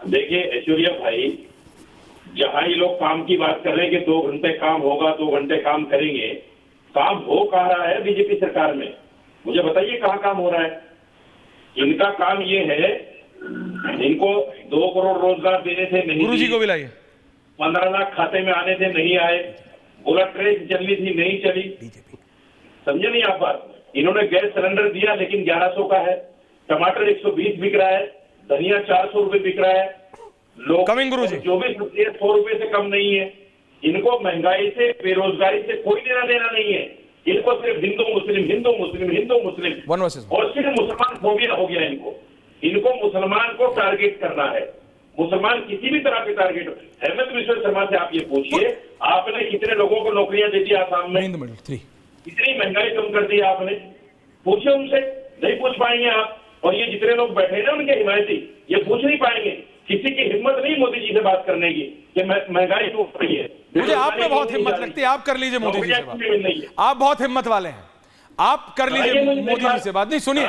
देखिए ऐश्वर्या भाई, जहां ये लोग काम की बात कर रहे हैं कि 2 घंटे काम होगा, 2 घंटे काम करेंगे, काम हो कहाँ रहा है बीजेपी सरकार में? मुझे बताइए कहाँ काम हो रहा है? इनका काम ये है, इनको 2 करोड़ रोजगार देने थे, नहीं गुरुजी को बुलाइए। 15 लाख खाते में आने थे, नहीं आए। बुलेट ट्रेन चलनी थी, नहीं चली। समझे नहीं आप बात? इन्होंने गैस सिलेंडर दिया लेकिन 1100 का है, टमाटर 120 बिक रहा है, धनिया 400 रुपए बिक रहा है, लोग कमिंग गुरुजी। जो भी सब्जी 100 रुपए से कम नहीं है। इनको महंगाई से, बेरोजगारी से कोई लेना देना नहीं है। इनको सिर्फ हिंदू मुस्लिम, हिंदू मुस्लिम, हिंदू मुस्लिम, वन वर्सेस और सिर्फ मुसलमान फोबिया हो गया इनको मुसलमान को टारगेट करना है। मुसलमान किसी भी तरह के टारगेट। हेमंत बिश्व शर्मा से आप ये पूछिए, आपने कितने लोगों को नौकरियां दे दी आसाम में? कितनी महंगाई कम कर दी आपने? पूछिए उनसे, नहीं पूछ पाएंगे आप। और ये जितने लोग बैठे हैं ना उनके हिमायती, ये पूछ नहीं पाएंगे। किसी की हिम्मत नहीं मोदी जी से बात करने की कि महंगाई क्यों बढ़ रही है। मुझे आप में बहुत हिम्मत लगती है, आप कर लीजिए मोदी जी से बात। आप बहुत हिम्मत वाले हैं, आप कर लीजिए मोदी जी से बात। नहीं सुनिए,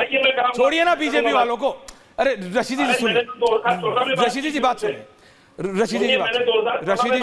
छोड़िए ना बीजेपी वालों को। अरे रशीदी जी सुनिए, रशीदी जी बात सुनिए, रशीदी जी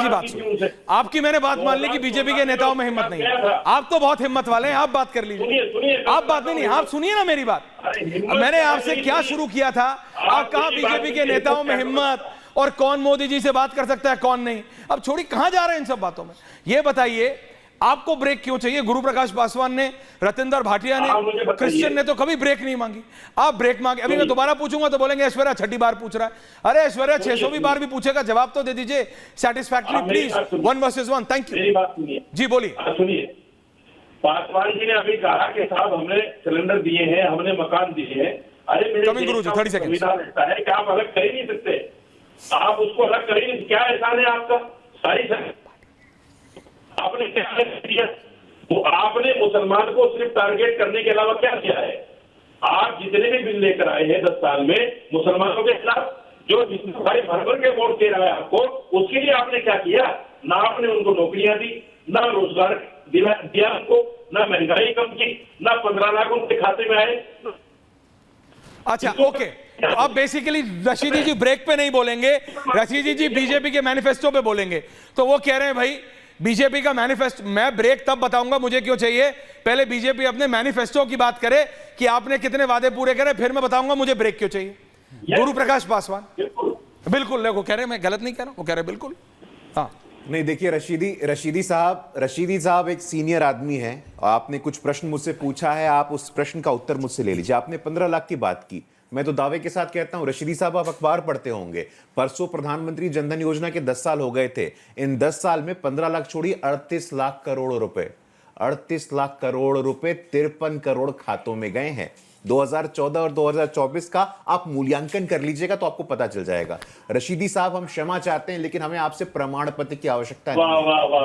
बात सुनिए। आपकी मैंने बात मान ली कि बीजेपी के नेताओं में हिम्मत नहीं है। आप तो बहुत हिम्मत वाले हैं, आप बात कर लीजिए। आप बात नहीं, आप सुनिए ना मेरी बात। मैंने आपसे क्या शुरू किया था? आप कहा बीजेपी के नेताओं में हिम्मत, और कौन मोदी जी से बात कर सकता है, कौन नहीं। अब छोड़ी, कहां जा रहे हैं इन सब बातों में? ये बताइए, आपको ब्रेक क्यों चाहिए? गुरु प्रकाश पासवान ने, रतिंदर भाटिया ने, क्रिश्चियन ने तो कभी ब्रेक नहीं मांगी। आप ब्रेक मांगे। अभी मैं दोबारा पूछूंगा तो बोलेंगे ऐश्वर्या छठी बार पूछ रहा है। अरे ऐश्वर्या 600वीं बार भी पूछेगा, जवाब तो दे दीजिए satisfactory please. 1 versus 1। Thank you. मेरी बात सुनिए जी, बोलिए। सुनिए, पासवान जी ने अभी कहा कि साहब हमने सिलेंडर दिए हैं, हमने मकान दिए हैं। अरे मेरे संविधान ऐसा है कि आप अलग कर ही नहीं सकते। आप उसको अलग कर ही नहीं। क्या एहसान है आपका? सारी आपने क्या किया? तो आपने मुसलमान को सिर्फ टारगेट करने के अलावा क्या किया है? आप जितने भी बिल लेकर आए हैं 10 साल में मुसलमानों के खिलाफ, जो जिसमें भाई भर के वोट दे रहा है आपको, उसके लिए आपने क्या किया? ना आपने उनको नौकरियां दी, ना रोजगार दिया उनको, ना महंगाई कम की, ना 15 लाख उनके खाते में आए। अच्छा, ओके। तो अब बेसिकली रशीदी जी ब्रेक पे नहीं बोलेंगे, रशीदी जी बीजेपी के मैनिफेस्टो पे बोलेंगे। तो वो कह रहे हैं भाई बीजेपी का मैनिफेस्टो, मैं ब्रेक तब बताऊंगा मुझे क्यों चाहिए। पहले बीजेपी अपने मैनिफेस्टो की बात करे कि आपने कितने वादे पूरे करे, फिर मैं बताऊंगा मुझे ब्रेक क्यों चाहिए। गुरु प्रकाश पासवान बिल्कुल, वो कह रहे मैं गलत नहीं कह रहा, वो कह रहे बिल्कुल। हाँ, नहीं, देखिए रशीदी साहब एक सीनियर आदमी हैं। आपने कुछ प्रश्न मुझसे पूछा है, आप उस प्रश्न का उत्तर मुझसे ले लीजिए। आपने 15 लाख की बात की, मैं तो दावे के साथ कहता हूं, रशीदी साहब आप अखबार पढ़ते होंगे, परसों प्रधानमंत्री जनधन योजना के 10 साल हो गए थे। इन 10 साल में 15 लाख छोड़ी 38 लाख करोड़ रुपए, 38 लाख करोड़ रुपए 53 करोड़ खातों में गए हैं। 2014 और 2024 का आप मूल्यांकन कर लीजिएगा तो आपको पता चल जाएगा। रशीदी साहब, हम क्षमा चाहते हैं लेकिन हमें आपसे प्रमाण पत्र की आवश्यकता नहीं है।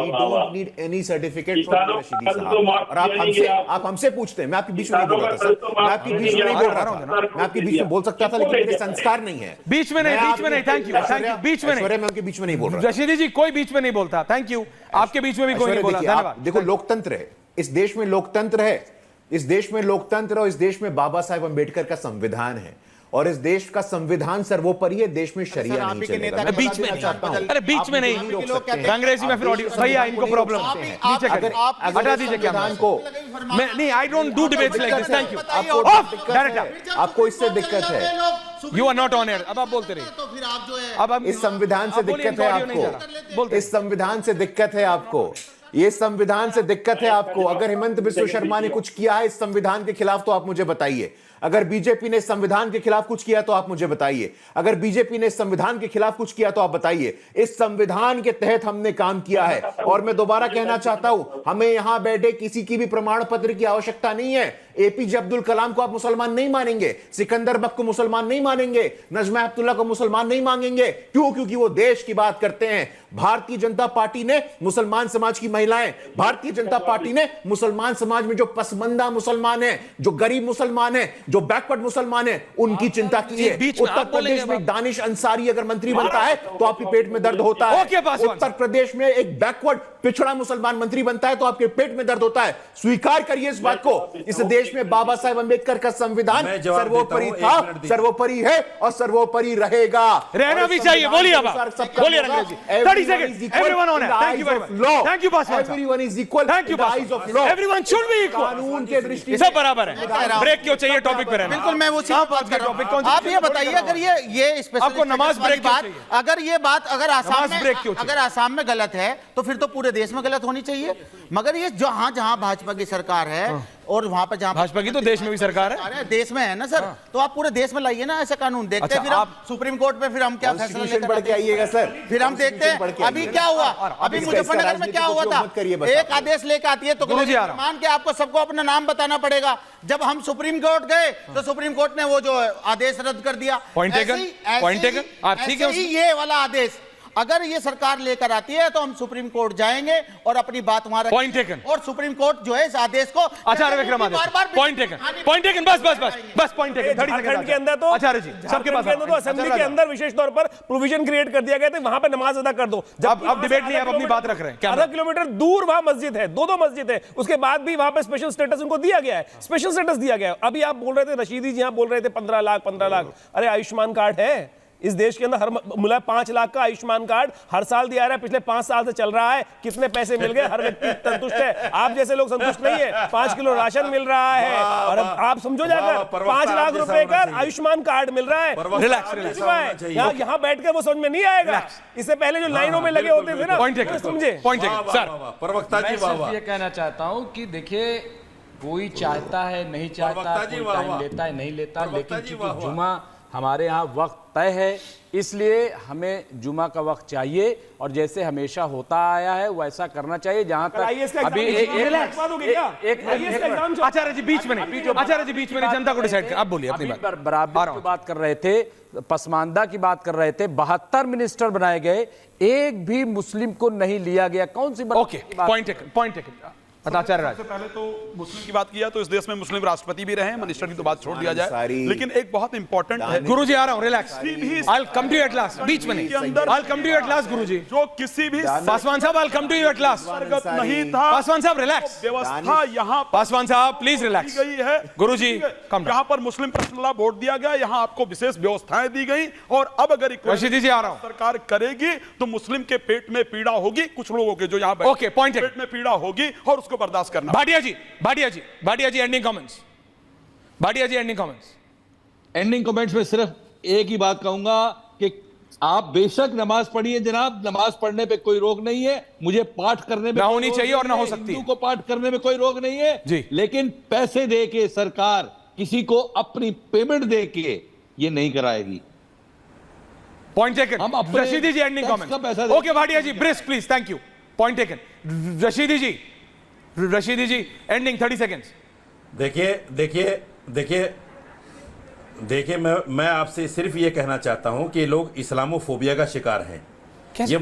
We don't need any certificate from Rashidi साहब। और आप हमसे पूछते हैं, मैं आपके बीच में नहीं बोल रहा था सर, मैं आपके बीच में नहीं बोल रहा था, मैं आपके बीच में बोल सकता था लेकिन मेरे संस्कार नहीं है। बीच में नहीं, थैंक यू, बीच में नहीं, मैं उनके बीच में नहीं बोल रहा। रशीदी जी कोई बीच में नहीं बोलता, थैंक यू। आपके बीच में भी कोई नहीं बोला, धन्यवाद। देखो, लोकतंत्र है इस देश में, लोकतंत्र है इस देश में, लोकतंत्र, और इस देश में बाबा साहेब अंबेडकर का संविधान है, और इस देश का संविधान सर्वोपरि है। देश में शरिया नहीं चलेगा। मैं बीच में चाहता हूं, अरे बीच में नहीं रोक सकते। अंग्रेजी में फिर ऑडियो भैया इनको प्रॉब्लम नीचे कर हटा दीजिए क्या को। मैं नहीं, I don't do debates like this, thank you. Director, आपको इससे दिक्कत है, you are not on air. अब आप बोलते रहिए। तो फिर आप जो है, अब इस संविधान से दिक्कत है आपको, इस संविधान से दिक्कत है आपको, ये संविधान से दिक्कत है आपको। अगर हेमंत बिश्व शर्मा ने कुछ किया है इस संविधान के खिलाफ तो आप मुझे बताइए। अगर बीजेपी ने संविधान के खिलाफ कुछ किया तो आप मुझे बताइए। अगर बीजेपी ने संविधान के खिलाफ कुछ किया तो आप बताइए। इस संविधान के तहत हमने काम किया है, और मैं दोबारा कहना चाहता हूं, हमें यहां बैठे किसी की भी प्रमाण पत्र की आवश्यकता नहीं है। एपीजे अब्दुल कलाम को आप मुसलमान नहीं मानेंगे, सिकंदर बख्त को मुसलमान नहीं मानेंगे, नजमा हेपतुल्लाह को मुसलमान नहीं मांगेंगे। क्यों? क्योंकि वो देश की बात करते हैं। भारतीय जनता पार्टी ने मुसलमान समाज की महिलाएं, भारतीय जनता पार्टी ने मुसलमान समाज में जो पसमंदा मुसलमान है, जो गरीब मुसलमान है, जो बैकवर्ड मुसलमान है उनकी चिंता कीजिए। उत्तर प्रदेश में दानिश अंसारी अगर मंत्री बनता है तो आपके पेट में दर्द होता है। उत्तर प्रदेश में एक बैकवर्ड पिछड़ा मुसलमान मंत्री बनता है तो आपके पेट में दर्द होता है। स्वीकार करिए इस बात को। इस देश में बाबा साहेब अंबेडकर का संविधान सर्वोपरि था, सर्वोपरि है और सर्वोपरि रहेगा, रहना भी चाहिए। बोलिए अब, बोलिए अंग्रेजी। 30 seconds, everyone on it. Thank you very much. Thank you Paswan साहब। Everyone is equal. Thank you eyes of law. Everyone should be equal. कानून के दृष्टि सब बराबर है। ब्रेक क्यों चाहिए? टॉपिक पे रहना। बिल्कुल, मैं वो बात कर रहा हूं। आप ये बताइए, अगर ये आपको नमाज ब्रेक बात, अगर ये बात अगर आसाम में गलत है तो फिर तो पूरे देश में गलत होनी चाहिए। मगर ये जहां जहां भाजपा की सरकार है और वहां पर जहां भाजपा की तो देश में भी सरकार है, देश में है ना सर, तो आप पूरे देश में लाइए ना ऐसे कानून। देखते हैं फिर आप सुप्रीम कोर्ट में फिर हम क्या फैसला लेकर पढ़ के आइएगा सर। फिर हम देखते हैं अभी क्या हुआ। अभी मुजफ्फरनगर में क्या हुआ था, एक आदेश लेकर आती है तो मान के आपको सबको अपना नाम बताना पड़ेगा। जब हम सुप्रीम कोर्ट गए तो सुप्रीम कोर्ट ने वो जो आदेश रद्द कर दिया। Point taken. आप ठीक है। ये वाला आदेश अगर ये सरकार लेकर आती है तो हम सुप्रीम कोर्ट जाएंगे और अपनी बात वहां पॉइंट टेकन। और सुप्रीम कोर्ट जो है इस आदेश को आचार्य विक्रमादित्य पॉइंट टेकन बस पॉइंट टेकन। झारखंड के अंदर तो आचार्य जी सबके पास तो असेंबली के अंदर विशेष तौर पर प्रोविजन क्रिएट कर दिया गया था, वहां पे नमाज अदा कर दो। जब अब डिबेट नहीं, आप अपनी बात रख रहे हैं। आधा किलोमीटर दूर वहां मस्जिद है, दो मस्जिद है, उसके बाद भी वहां पे स्पेशल स्टेटस उनको दिया गया है, स्पेशल स्टेटस दिया गया है। अभी आप बोल रहे थे, रशीदी जी यहाँ बोल रहे थे 15 लाख। अरे आयुष्मान कार्ड है इस देश के अंदर, हर मिला 5 लाख का आयुष्मान कार्ड हर साल दिया रहा है, पिछले 5 साल से चल रहा है। कितने पैसे मिल गए? हर व्यक्ति संतुष्ट है। आप जैसे लोग संतुष्ट नहीं है। 5 किलो राशन मिल रहा है और आप समझो जाकर 5 लाख रुपए का आयुष्मान कार्ड मिल रहा है। रिलैक्स। यहाँ बैठकर वो समझ में नहीं आएगा। इससे पहले जो लाइनों में लगे होते थे ना, समझे? प्रवक्ता जी, मैं ये कहना चाहता हूँ कि देखिए, कोई चाहता है नहीं चाहता, कोई टाइम लेता है नहीं लेता, लेकिन चूंकि जुमा हमारे यहाँ वक्त तय है, इसलिए हमें जुमा का वक्त चाहिए और जैसे हमेशा होता आया है वैसा करना चाहिए। जहां तक अभी आचार्य जी बीच में नहीं, जनता को डिसाइड कर। आप बोलिए अपनी बात। बराबर की बात कर रहे थे, पसमानदा की बात कर रहे थे, 72 मिनिस्टर बनाए गए, एक भी मुस्लिम को नहीं लिया गया। कौन सी बात? Okay, point taken. सबसे पहले तो मुस्लिम की बात किया तो इस देश में मुस्लिम राष्ट्रपति भी रहे, मिनिस्टर की तो बात छोड़ दिया जाए, लेकिन एक बहुत इंपॉर्टेंट है। गुरुजी आ रहा हूं, relax. I'll come to you at last। बीच में नहीं, I'll come to you at last गुरुजी। जो किसी भी पासवान साहब, I'll come to you at last। नहीं था। पासवान साहब रिलैक्स। व्यवस्था यहाँ पासवान साहब प्लीज रिलैक्स गई है गुरुजी। यहाँ पर मुस्लिम पर्सनल वोट दिया गया, यहाँ आपको विशेष व्यवस्थाएं दी गई और अब अगर रशीदी जी आ रहा हूं, सरकार करेगी तो मुस्लिम के पेट में पीड़ा होगी, कुछ लोगों के जो यहाँ ओके पॉइंट पेट में पीड़ा होगी और उसको बर्दाश्त करना। भाटिया जी एंडिंग कमेंट्स। एंडिंग कमेंट्स में सिर्फ एक ही बात कहूंगा कि आप बेशक नमाज पढ़िए जनाब, नमाज पढ़ने पे कोई रोक नहीं है, मुझे पाठ करने में ना होनी चाहिए और ना हो सकती है, हिंदू को पाठ करने में कोई रोक नहीं है जी। लेकिन पैसे दे के सरकार किसी को अपनी पेमेंट दे के ये नहीं कराएगी। Point taken. Rashidi ji ending comments. Okay Bhatia ji brisk please, thank you. Point taken. Rashidi ji ending 30 seconds. देखिए मैं आपसे सिर्फ ये कहना चाहता हूं कि लोग इस्लामोफोबिया का शिकार हैं।